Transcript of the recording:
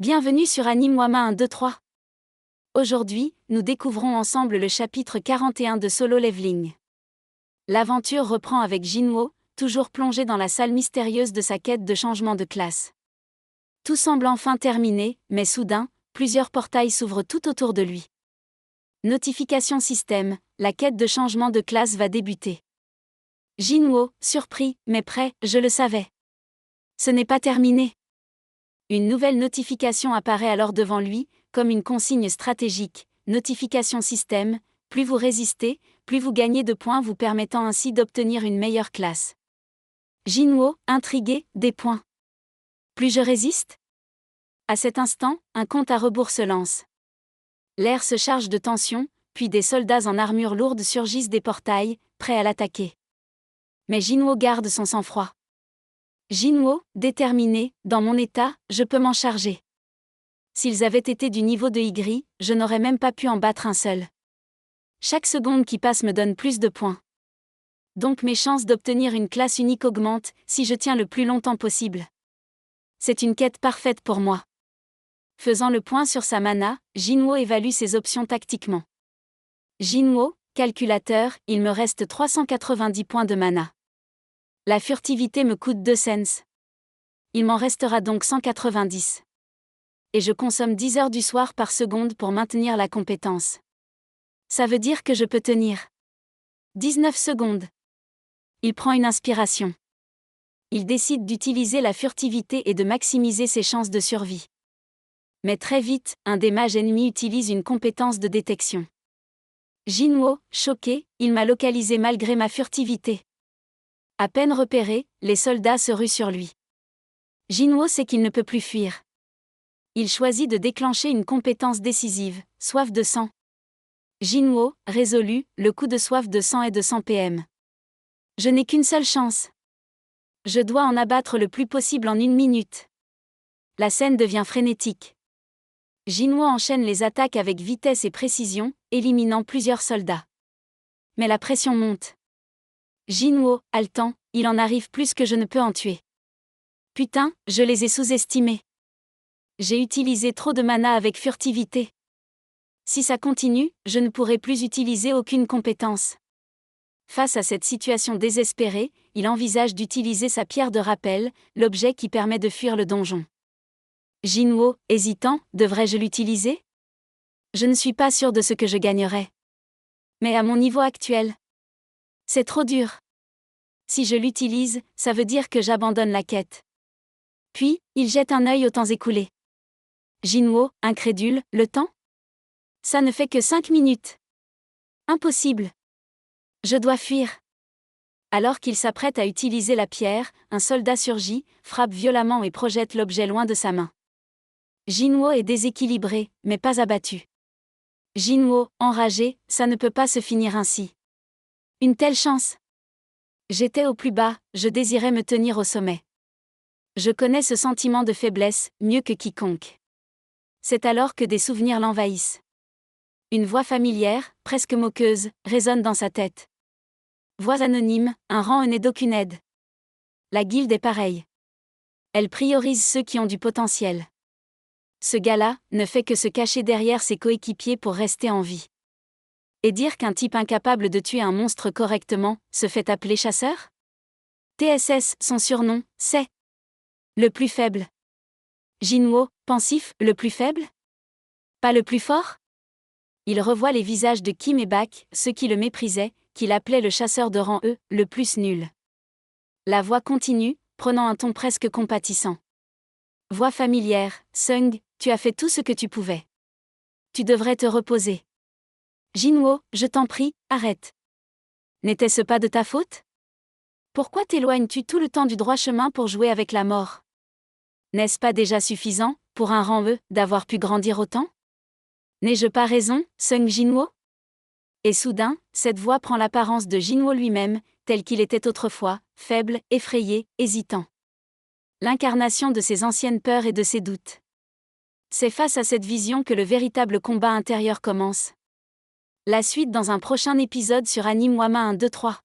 Bienvenue sur Anime Wama 1, 2, 3. Aujourd'hui, nous découvrons ensemble le chapitre 41 de Solo Leveling. L'aventure reprend avec Jinwoo, toujours plongé dans la salle mystérieuse de sa quête de changement de classe. Tout semble enfin terminé, mais soudain, plusieurs portails s'ouvrent tout autour de lui. Notification système, la quête de changement de classe va débuter. Jinwoo, surpris, mais prêt, je le savais. Ce n'est pas terminé. Une nouvelle notification apparaît alors devant lui, comme une consigne stratégique. Notification système, plus vous résistez, plus vous gagnez de points vous permettant ainsi d'obtenir une meilleure classe. Jinwoo, intrigué, des points. Plus je résiste ? À cet instant, un compte à rebours se lance. L'air se charge de tension, puis des soldats en armure lourde surgissent des portails, prêts à l'attaquer. Mais Jinwoo garde son sang-froid. Jinwoo, déterminé, dans mon état, je peux m'en charger. S'ils avaient été du niveau de Y, je n'aurais même pas pu en battre un seul. Chaque seconde qui passe me donne plus de points. Donc mes chances d'obtenir une classe unique augmentent, si je tiens le plus longtemps possible. C'est une quête parfaite pour moi. Faisant le point sur sa mana, Jinwoo évalue ses options tactiquement. Jinwoo, calculateur, il me reste 390 points de mana. La furtivité me coûte 2 cents. Il m'en restera donc 190. Et je consomme 10 heures du soir par seconde pour maintenir la compétence. Ça veut dire que je peux tenir 19 secondes. Il prend une inspiration. Il décide d'utiliser la furtivité et de maximiser ses chances de survie. Mais très vite, un des mages ennemis utilise une compétence de détection. Jinwoo, choqué, il m'a localisé malgré ma furtivité. À peine repéré, les soldats se ruent sur lui. Jinwoo sait qu'il ne peut plus fuir. Il choisit de déclencher une compétence décisive, soif de sang. Jinwoo, résolu, le coup de soif de sang est de 100 PM. Je n'ai qu'une seule chance. Je dois en abattre le plus possible en 1 minute. La scène devient frénétique. Jinwoo enchaîne les attaques avec vitesse et précision, éliminant plusieurs soldats. Mais la pression monte. Jinwoo, haletant, il en arrive plus que je ne peux en tuer. Putain, je les ai sous-estimés. J'ai utilisé trop de mana avec furtivité. Si ça continue, je ne pourrai plus utiliser aucune compétence. Face à cette situation désespérée, il envisage d'utiliser sa pierre de rappel, l'objet qui permet de fuir le donjon. Jinwoo, hésitant, devrais-je l'utiliser ? Je ne suis pas sûr de ce que je gagnerais. Mais à mon niveau actuel, c'est trop dur. Si je l'utilise, ça veut dire que j'abandonne la quête. Puis, il jette un œil aux temps écoulés. Jinwoo, incrédule, le temps ? Ça ne fait que 5 minutes. Impossible. Je dois fuir. Alors qu'il s'apprête à utiliser la pierre, un soldat surgit, frappe violemment et projette l'objet loin de sa main. Jinwoo est déséquilibré, mais pas abattu. Jinwoo, enragé, ça ne peut pas se finir ainsi. Une telle chance. J'étais au plus bas, je désirais me tenir au sommet. Je connais ce sentiment de faiblesse, mieux que quiconque. C'est alors que des souvenirs l'envahissent. Une voix familière, presque moqueuse, résonne dans sa tête. Voix anonyme, un rang n'est d'aucune aide. La guilde est pareille. Elle priorise ceux qui ont du potentiel. Ce gars-là ne fait que se cacher derrière ses coéquipiers pour rester en vie. Et dire qu'un type incapable de tuer un monstre correctement se fait appeler chasseur ? TSS, son surnom, c'est le plus faible. Jinwoo, pensif, le plus faible ? Pas le plus fort ? Il revoit les visages de Kim et Bak, ceux qui le méprisaient, qu'il appelait le chasseur de rang E, le plus nul. La voix continue, prenant un ton presque compatissant. Voix familière, Sung, tu as fait tout ce que tu pouvais. Tu devrais te reposer. Jinwoo, je t'en prie, arrête. N'était-ce pas de ta faute ? Pourquoi t'éloignes-tu tout le temps du droit chemin pour jouer avec la mort ? N'est-ce pas déjà suffisant, pour un rang E, d'avoir pu grandir autant ? N'ai-je pas raison, Sung Jinwoo ? Et soudain, cette voix prend l'apparence de Jinwoo lui-même, tel qu'il était autrefois, faible, effrayé, hésitant. L'incarnation de ses anciennes peurs et de ses doutes. C'est face à cette vision que le véritable combat intérieur commence. La suite dans un prochain épisode sur Anime Wama 1, 2, 3.